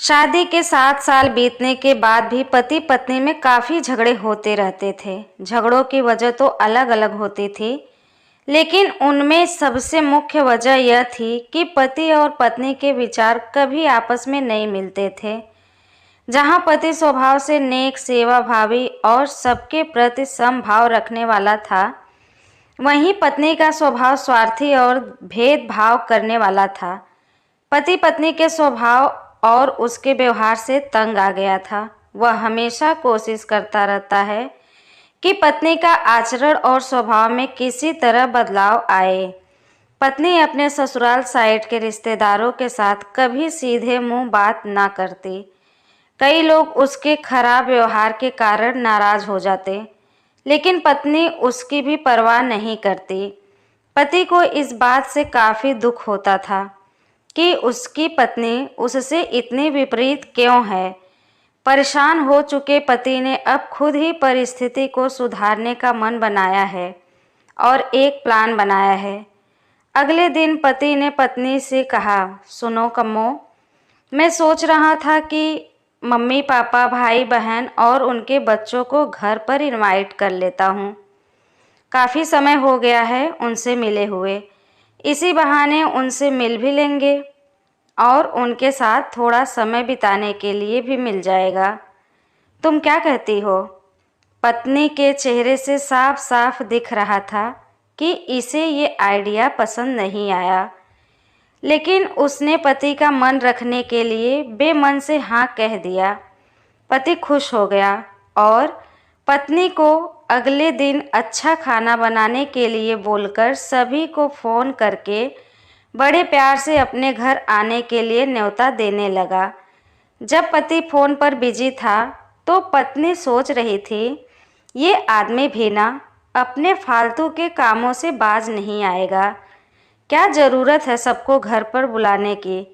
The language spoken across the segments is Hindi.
शादी के 7 साल बीतने के बाद भी पति पत्नी में काफ़ी झगड़े होते रहते थे। झगड़ों की वजह तो अलग अलग होती थी, लेकिन उनमें सबसे मुख्य वजह यह थी कि पति और पत्नी के विचार कभी आपस में नहीं मिलते थे। जहां पति स्वभाव से नेक, सेवाभावी और सबके प्रति समभाव रखने वाला था, वहीं पत्नी का स्वभाव स्वार्थी और भेदभाव करने वाला था। पति पत्नी के स्वभाव और उसके व्यवहार से तंग आ गया था। वह हमेशा कोशिश करता रहता है कि पत्नी का आचरण और स्वभाव में किसी तरह बदलाव आए। पत्नी अपने ससुराल साइड के रिश्तेदारों के साथ कभी सीधे मुंह बात ना करती। कई लोग उसके खराब व्यवहार के कारण नाराज हो जाते, लेकिन पत्नी उसकी भी परवाह नहीं करती। पति को इस बात से काफ़ी दुख होता था कि उसकी पत्नी उससे इतनी विपरीत क्यों है। परेशान हो चुके पति ने अब खुद ही परिस्थिति को सुधारने का मन बनाया है और एक प्लान बनाया है। अगले दिन पति ने पत्नी से कहा, सुनो कम्मो, मैं सोच रहा था कि मम्मी पापा, भाई बहन और उनके बच्चों को घर पर इनवाइट कर लेता हूँ। काफ़ी समय हो गया है उनसे मिले हुए। इसी बहाने उनसे मिल भी लेंगे और उनके साथ थोड़ा समय बिताने के लिए भी मिल जाएगा। तुम क्या कहती हो? पत्नी के चेहरे से साफ साफ दिख रहा था कि इसे ये आइडिया पसंद नहीं आया, लेकिन उसने पति का मन रखने के लिए बेमन से हाँ कह दिया। पति खुश हो गया और पत्नी को अगले दिन अच्छा खाना बनाने के लिए बोलकर सभी को फ़ोन करके बड़े प्यार से अपने घर आने के लिए न्योता देने लगा। जब पति फ़ोन पर बिजी था तो पत्नी सोच रही थी, ये आदमी भी ना अपने फालतू के कामों से बाज नहीं आएगा। क्या ज़रूरत है सबको घर पर बुलाने की?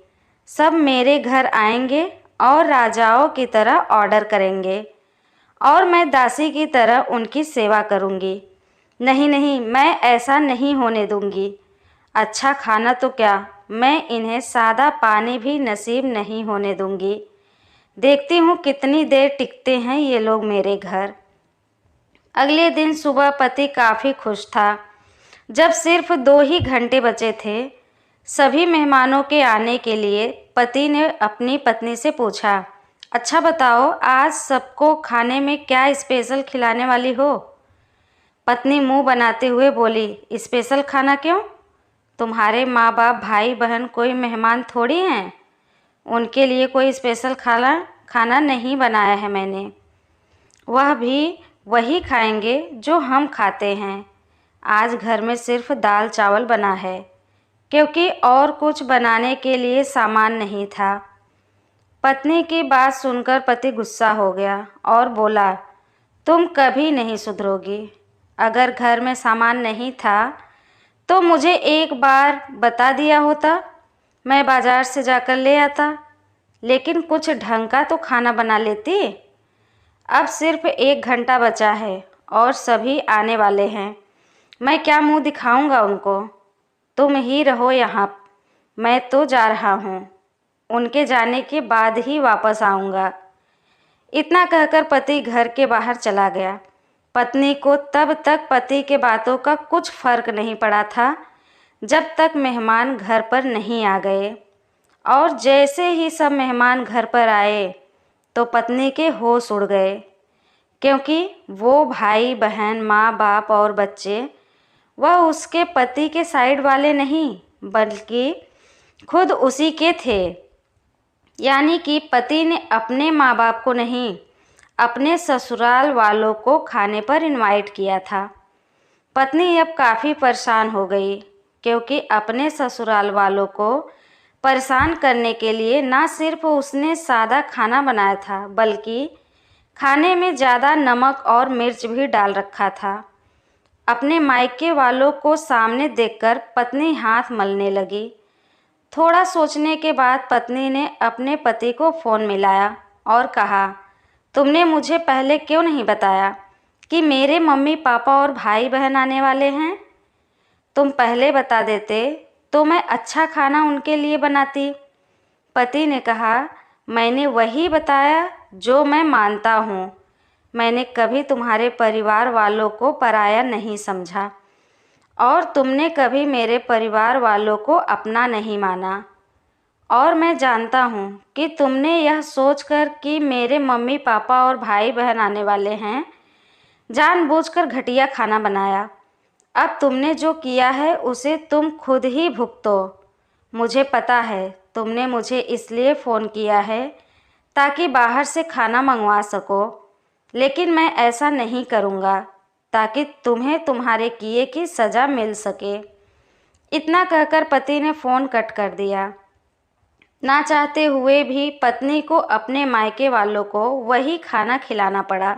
सब मेरे घर आएंगे और राजाओं की तरह ऑर्डर करेंगे और मैं दासी की तरह उनकी सेवा करूंगी। नहीं नहीं, मैं ऐसा नहीं होने दूंगी। अच्छा खाना तो क्या, मैं इन्हें सादा पानी भी नसीब नहीं होने दूंगी। देखती हूँ कितनी देर टिकते हैं ये लोग मेरे घर। अगले दिन सुबह पति काफ़ी खुश था। जब सिर्फ 2 ही घंटे बचे थे सभी मेहमानों के आने के लिए, पति ने अपनी पत्नी से पूछा, अच्छा बताओ आज सबको खाने में क्या स्पेशल खिलाने वाली हो? पत्नी मुंह बनाते हुए बोली, स्पेशल खाना क्यों? तुम्हारे माँ बाप, भाई बहन कोई मेहमान थोड़ी हैं। उनके लिए कोई स्पेशल खाना नहीं बनाया है मैंने। वह भी वही खाएंगे जो हम खाते हैं। आज घर में सिर्फ दाल चावल बना है, क्योंकि और कुछ बनाने के लिए सामान नहीं था। पत्नी की बात सुनकर पति गुस्सा हो गया और बोला, तुम कभी नहीं सुधरोगी। अगर घर में सामान नहीं था तो मुझे एक बार बता दिया होता, मैं बाजार से जाकर ले आता, लेकिन कुछ ढंग का तो खाना बना लेती। अब सिर्फ 1 घंटा बचा है और सभी आने वाले हैं। मैं क्या मुंह दिखाऊंगा उनको? तुम ही रहो यहाँ, मैं तो जा रहा हूँ। उनके जाने के बाद ही वापस आऊँगा। इतना कहकर पति घर के बाहर चला गया। पत्नी को तब तक पति के बातों का कुछ फर्क नहीं पड़ा था, जब तक मेहमान घर पर नहीं आ गए। और जैसे ही सब मेहमान घर पर आए तो पत्नी के होश उड़ गए, क्योंकि वो भाई बहन, माँ बाप और बच्चे, वह उसके पति के साइड वाले नहीं बल्कि खुद उसी के थे। यानी कि पति ने अपने माँ बाप को नहीं, अपने ससुराल वालों को खाने पर इनवाइट किया था। पत्नी अब काफ़ी परेशान हो गई, क्योंकि अपने ससुराल वालों को परेशान करने के लिए ना सिर्फ उसने सादा खाना बनाया था, बल्कि खाने में ज़्यादा नमक और मिर्च भी डाल रखा था। अपने मायके वालों को सामने देखकर पत्नी हाथ मलने लगी। थोड़ा सोचने के बाद पत्नी ने अपने पति को फ़ोन मिलाया और कहा, तुमने मुझे पहले क्यों नहीं बताया कि मेरे मम्मी पापा और भाई बहन आने वाले हैं? तुम पहले बता देते तो मैं अच्छा खाना उनके लिए बनाती। पति ने कहा, मैंने वही बताया जो मैं मानता हूँ। मैंने कभी तुम्हारे परिवार वालों को पराया नहीं समझा और तुमने कभी मेरे परिवार वालों को अपना नहीं माना। और मैं जानता हूँ कि तुमने यह सोचकर कि मेरे मम्मी पापा और भाई बहन आने वाले हैं, जानबूझकर घटिया खाना बनाया। अब तुमने जो किया है उसे तुम खुद ही भुगतो। मुझे पता है तुमने मुझे इसलिए फ़ोन किया है ताकि बाहर से खाना मंगवा सको, लेकिन मैं ऐसा नहीं करूँगा ताकि तुम्हें तुम्हारे किए की सज़ा मिल सके। इतना कहकर पति ने फ़ोन कट कर दिया। ना चाहते हुए भी पत्नी को अपने मायके वालों को वही खाना खिलाना पड़ा।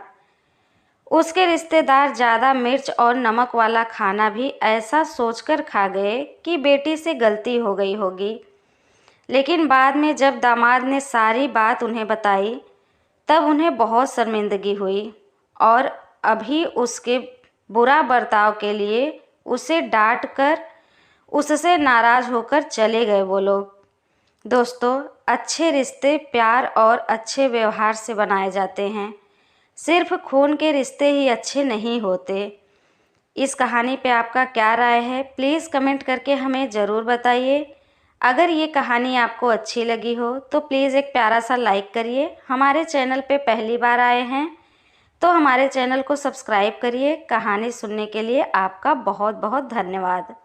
उसके रिश्तेदार ज़्यादा मिर्च और नमक वाला खाना भी ऐसा सोचकर खा गए कि बेटी से गलती हो गई होगी। लेकिन बाद में जब दामाद ने सारी बात उन्हें बताई तब उन्हें बहुत शर्मिंदगी हुई और अभी उसके बुरा बर्ताव के लिए उसे डांट कर उससे नाराज़ होकर चले गए वो लोग। दोस्तों, अच्छे रिश्ते प्यार और अच्छे व्यवहार से बनाए जाते हैं। सिर्फ खून के रिश्ते ही अच्छे नहीं होते। इस कहानी पे आपका क्या राय है, प्लीज़ कमेंट करके हमें ज़रूर बताइए। अगर ये कहानी आपको अच्छी लगी हो तो प्लीज़ एक प्यारा सा लाइक करिए। हमारे चैनल पे पहली बार आए हैं तो हमारे चैनल को सब्सक्राइब करिए। कहानी सुनने के लिए आपका बहुत बहुत धन्यवाद।